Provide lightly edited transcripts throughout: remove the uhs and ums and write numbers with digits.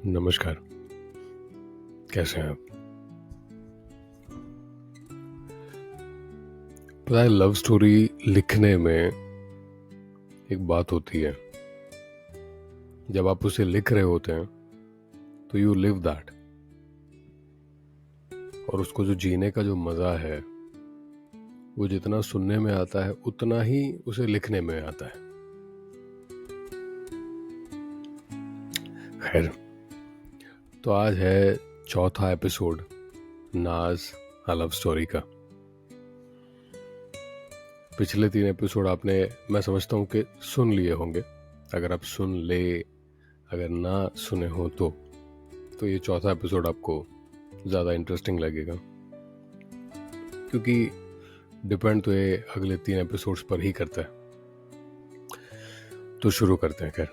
नमस्कार। कैसे हैं आप? पता है, लव स्टोरी लिखने में एक बात होती है। जब आप उसे लिख रहे होते हैं तो यू लिव दैट, और उसको जो जीने का जो मज़ा है वो जितना सुनने में आता है उतना ही उसे लिखने में आता है। खैर, तो आज है चौथा एपिसोड नाज अ लव स्टोरी का। पिछले 3 एपिसोड आपने, मैं समझता हूँ कि सुन लिए होंगे। अगर आप सुन ले, अगर ना सुने हो तो ये चौथा एपिसोड आपको ज़्यादा इंटरेस्टिंग लगेगा, क्योंकि डिपेंड तो ये अगले 3 एपिसोड्स पर ही करता है। तो शुरू करते हैं। खैर,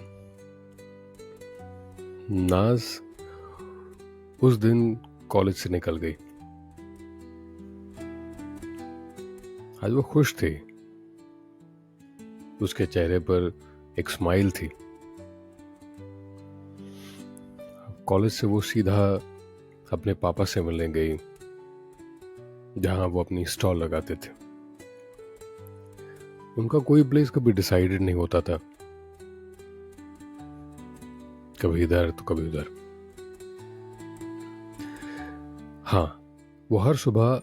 नाज उस दिन कॉलेज से निकल गई। आज वो खुश थी। उसके चेहरे पर एक स्माइल थी। कॉलेज से वो सीधा अपने पापा से मिलने गई, जहां वो अपनी स्टॉल लगाते थे। उनका कोई प्लेस कभी डिसाइडेड नहीं होता था, कभी इधर तो कभी उधर। हाँ, वो हर सुबह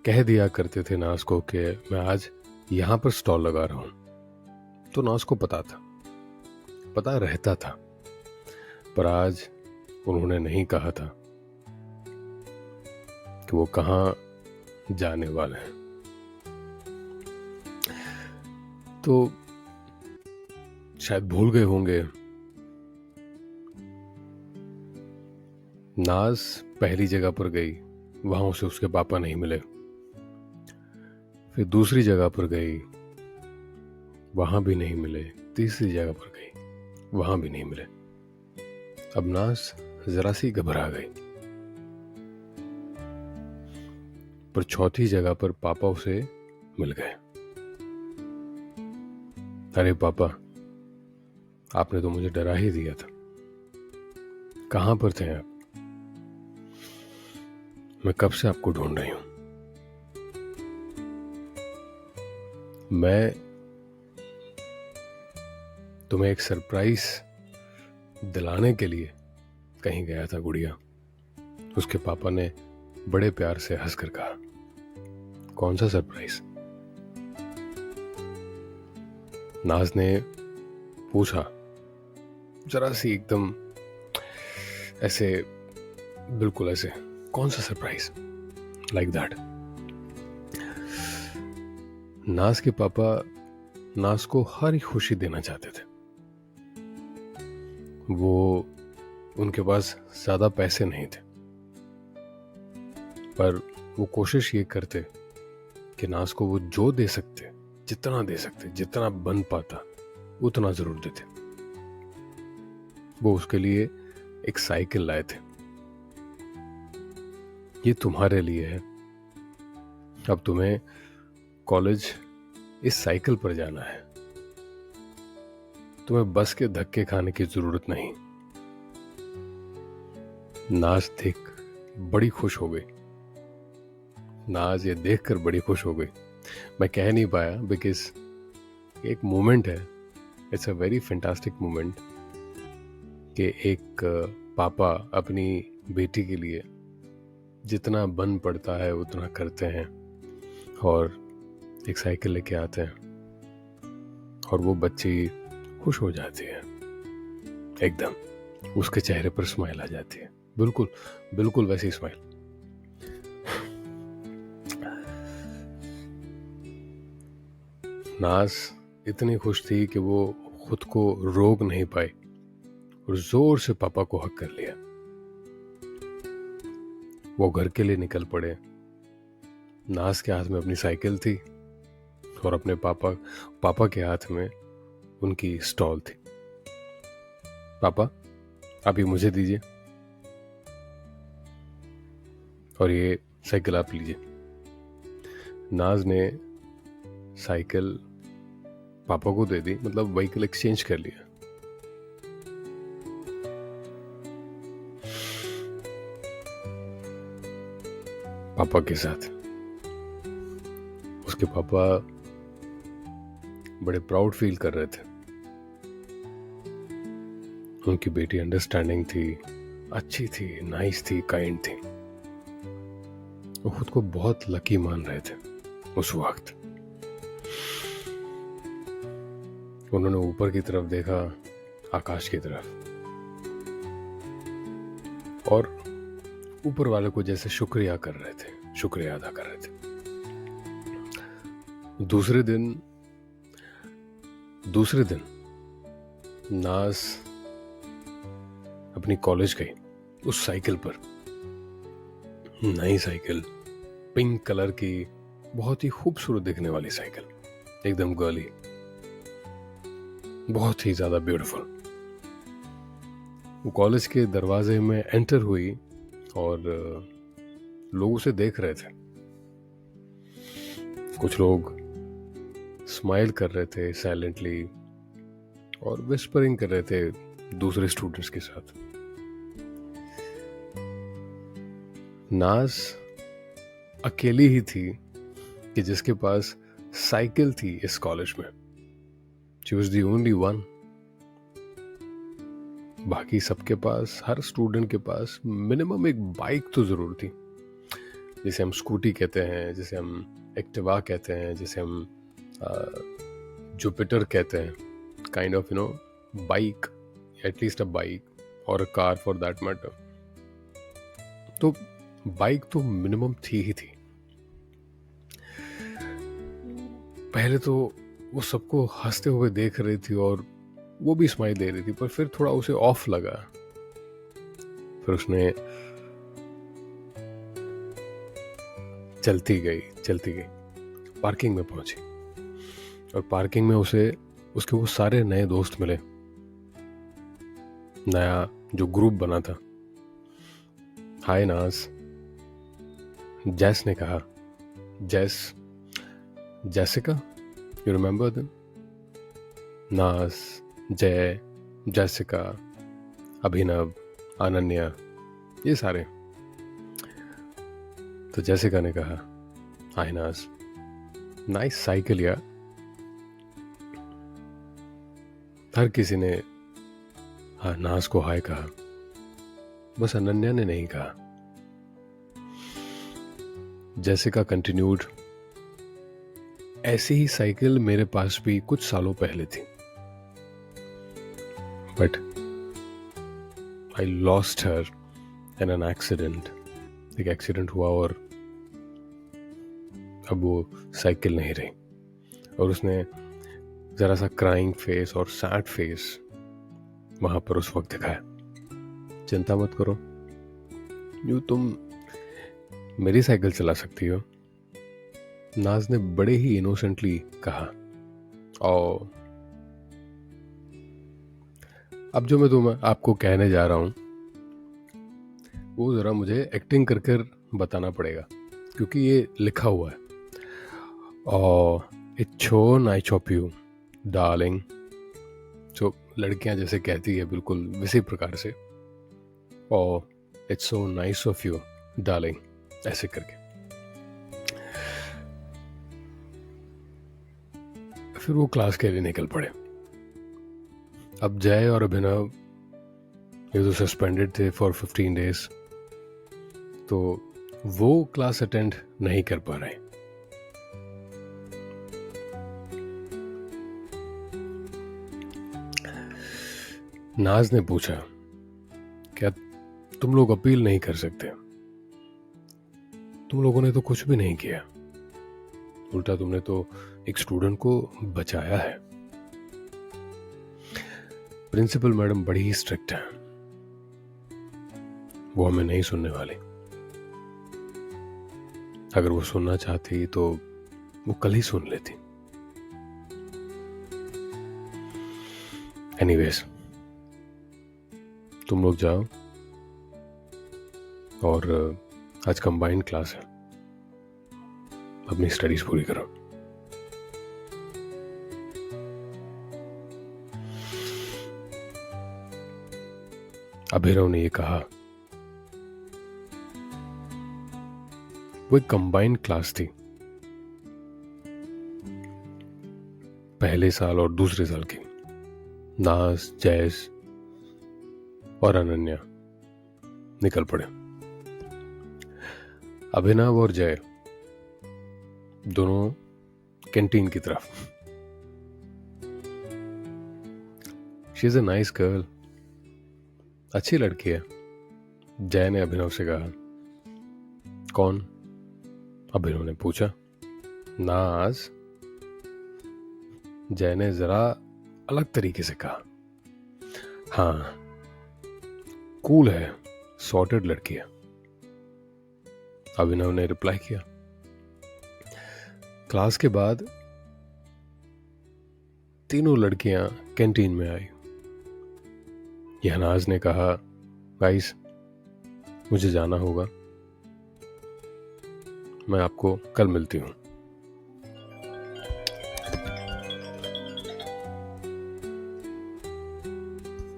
कह दिया करते थे नाज को कि मैं आज यहाँ पर स्टॉल लगा रहा हूँ। तो नाज को पता था, पता रहता था, पर आज उन्होंने नहीं कहा था कि वो कहाँ जाने वाले हैं। तो शायद भूल गए होंगे। नाज पहली जगह पर गई, वहां उसे उसके पापा नहीं मिले। फिर दूसरी जगह पर गई, वहां भी नहीं मिले। तीसरी जगह पर गई, वहां भी नहीं मिले। अब नाज जरा सी घबरा गई, पर चौथी जगह पर पापा उसे मिल गए। अरे पापा, आपने तो मुझे डरा ही दिया था। कहां पर थे आप? मैं कब से आपको ढूंढ रही हूं। मैं तुम्हें एक सरप्राइज दिलाने के लिए कहीं गया था गुड़िया। उसके पापा ने बड़े प्यार से हंसकर कहा। कौन सा सरप्राइज? नाज ने पूछा, जरा सी एकदम ऐसे, बिल्कुल ऐसे, कौन सा सरप्राइज? Like that. नाज के पापा नाज को हर खुशी देना चाहते थे। वो, उनके पास ज्यादा पैसे नहीं थे, पर वो कोशिश ये करते कि नाज को वो जो दे सकते, जितना दे सकते, जितना बन पाता उतना जरूर देते। वो उसके लिए एक साइकिल लाए थे। ये तुम्हारे लिए है, अब तुम्हें कॉलेज इस साइकिल पर जाना है। तुम्हें बस के धक्के खाने की जरूरत नहीं। नाज देख बड़ी खुश हो गई। नाज ये देखकर बड़ी खुश हो गई। मैं कह नहीं पाया, बिकॉज एक मोमेंट है, it's a very fantastic moment, कि एक पापा अपनी बेटी के लिए जितना बन पड़ता है उतना करते हैं और एक साइकिल लेके आते हैं, और वो बच्ची खुश हो जाती है। एकदम उसके चेहरे पर स्माइल आ जाती है, बिल्कुल बिल्कुल वैसी स्माइल। नाज इतनी खुश थी कि वो खुद को रोक नहीं पाई और जोर से पापा को हक कर लिया। वो घर के लिए निकल पड़े। नाज के हाथ में अपनी साइकिल थी और अपने पापा के हाथ में उनकी स्टॉल थी। पापा, आप ये मुझे दीजिए और ये साइकिल आप लीजिए। नाज ने साइकिल पापा को दे दी, मतलब व्हीकल एक्सचेंज कर लिया। पापा के साथ। उसके पापा बड़े प्राउड फील कर रहे थे। उनकी बेटी अंडरस्टैंडिंग थी, अच्छी थी, नाइस थी, काइंड थी। वो खुद को बहुत लकी मान रहे थे उस वक्त। उन्होंने ऊपर की तरफ देखा, आकाश की तरफ, और ऊपर वाले को जैसे शुक्रिया कर रहे थे, शुक्रिया अदा कर रहे थे। दूसरे दिन नाज अपनी कॉलेज गई उस साइकिल पर। नई साइकिल, पिंक कलर की, बहुत ही खूबसूरत दिखने वाली साइकिल, एकदम गर्ली, बहुत ही ज्यादा ब्यूटीफुल। वो कॉलेज के दरवाजे में एंटर हुई और लोग उसे देख रहे थे। कुछ लोग स्माइल कर रहे थे साइलेंटली और विस्परिंग कर रहे थे दूसरे स्टूडेंट्स के साथ। नाज अकेली ही थी कि जिसके पास साइकिल थी इस कॉलेज में। She was the only one. बाकी सबके पास, हर स्टूडेंट के पास मिनिमम एक बाइक तो जरूर थी, जिसे हम स्कूटी कहते हैं, जिसे हम एक्टिवा कहते हैं, जिसे हम जुपिटर कहते हैं, kind of bike, at least a bike और a car for that matter. तो बाइक तो मिनिमम थी ही थी। पहले तो वो सबको हंसते हुए देख रही थी और वो भी स्माइल दे रही थी, पर फिर थोड़ा उसे ऑफ लगा। फिर उसने चलती गई, पार्किंग में पहुंची और पार्किंग में उसके वो सारे नए दोस्त मिले। नया जो ग्रुप बना था। हाय नाज, जैस ने कहा। Jessica, you remember them? नाज, जय, जैसिका, अभिनव, अनन्या, ये सारे। तो जैसिका ने कहा, हाय नाज, नाइस साइकिल यार। हर किसी ने नाज को हाय कहा, बस अनन्या ने नहीं कहा। जैसिका कंटिन्यूड, ऐसी ही साइकिल मेरे पास भी कुछ सालों पहले थी, but I lost her in an accident. एक एक्सीडेंट हुआ और अब वो साइकिल नहीं रही। और उसने जरा सा क्राइंग फेस और सैड फेस वहां पर उस वक्त दिखाया। चिंता मत करो, यूं तुम मेरी साइकिल चला सकती हो, नाज ने बड़े ही इनोसेंटली कहा। और अब जो मैं आपको कहने जा रहा हूं वो जरा मुझे एक्टिंग कर कर बताना पड़ेगा, क्योंकि ये लिखा हुआ है। और इच्छो नाइचोप्यू डार्लिंग, जो लड़कियां जैसे कहती है बिल्कुल इसी प्रकार से। और it's so nice of you darling, ऐसे करके। फिर वो क्लास के लिए निकल पड़े। अब जय और अभिनव ये तो सस्पेंडेड थे फॉर 15 डेज, तो वो क्लास अटेंड नहीं कर पा रहे। नाज ने पूछा, क्या तुम लोग अपील नहीं कर सकते? तुम लोगों ने तो कुछ भी नहीं किया, उल्टा तुमने तो एक स्टूडेंट को बचाया है। प्रिंसिपल मैडम बड़ी ही स्ट्रिक्ट है, वो हमें नहीं सुनने वाली। अगर वो सुनना चाहती तो वो कल ही सुन लेती। एनीवेज, तुम लोग जाओ और आज कंबाइंड क्लास है, अपनी स्टडीज पूरी करो। अभिनव ने ये कहा, वो एक कंबाइंड क्लास थी, पहले साल और दूसरे साल की। नाज, जयस और अनन्या निकल पड़े। अभिनव और जय दोनों कैंटीन की तरफ। She is a nice girl, अच्छी लड़की है। जय ने अभिनव से कहा, कौन? अभिनव ने पूछा, नाज। जय ने जरा अलग तरीके से कहा, हाँ, कूल है, सॉर्टेड लड़की है। अभिनव ने रिप्लाई किया। क्लास के बाद तीनों लड़कियां कैंटीन में आई। यहनाज ने कहा, गाइस, मुझे जाना होगा, मैं आपको कल मिलती हूं।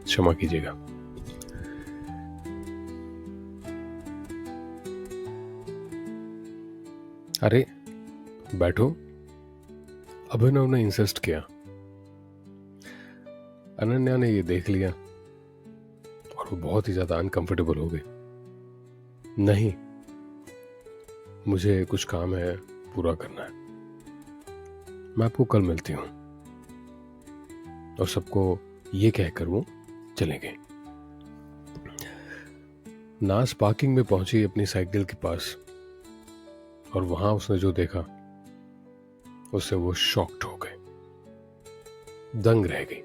क्षमा कीजिएगा। अरे बैठो, अभिनव ने इंसिस्ट किया। अनन्या ने ये देख लिया और वो बहुत ही ज्यादा अनकंफर्टेबल हो गई। नहीं, मुझे कुछ काम है, पूरा करना है, मैं आपको कल मिलती हूं। और सबको ये कहकर वो चले गए। नाज पार्किंग में पहुंची अपनी साइकिल के पास, और वहां उसने जो देखा उससे वो शॉक्ड हो गए, दंग रह गई।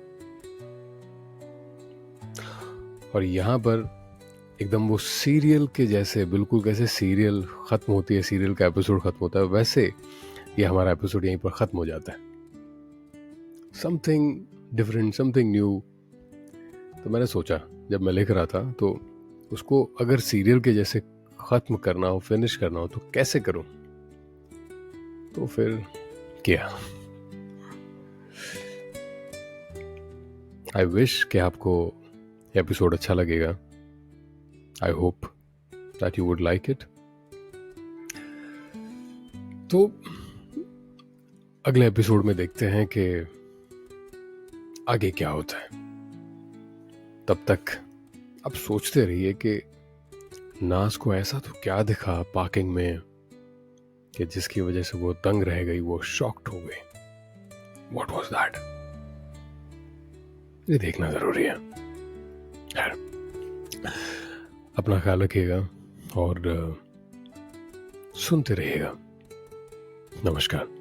और यहां पर एकदम वो सीरियल के जैसे, बिल्कुल कैसे सीरियल खत्म होती है, सीरियल का एपिसोड खत्म होता है, वैसे ये हमारा एपिसोड यहीं पर खत्म हो जाता है। Something different, something new. तो मैंने सोचा, जब मैं लिख रहा था, तो उसको अगर सीरियल के जैसे खत्म करना हो, फिनिश करना हो, तो कैसे करूं? तो फिर किया। आई विश कि आपको एपिसोड अच्छा लगेगा। I hope that you would like it. तो अगले एपिसोड में देखते हैं कि आगे क्या होता है। तब तक आप सोचते रहिए कि नाज को ऐसा तो क्या दिखा पार्किंग में कि जिसकी वजह से वो दंग रह गई, वो शॉक्ड हो गई। What was that? ये देखना जरूरी है। अपना ख्याल रखिएगा और सुनते रहिएगा। नमस्कार।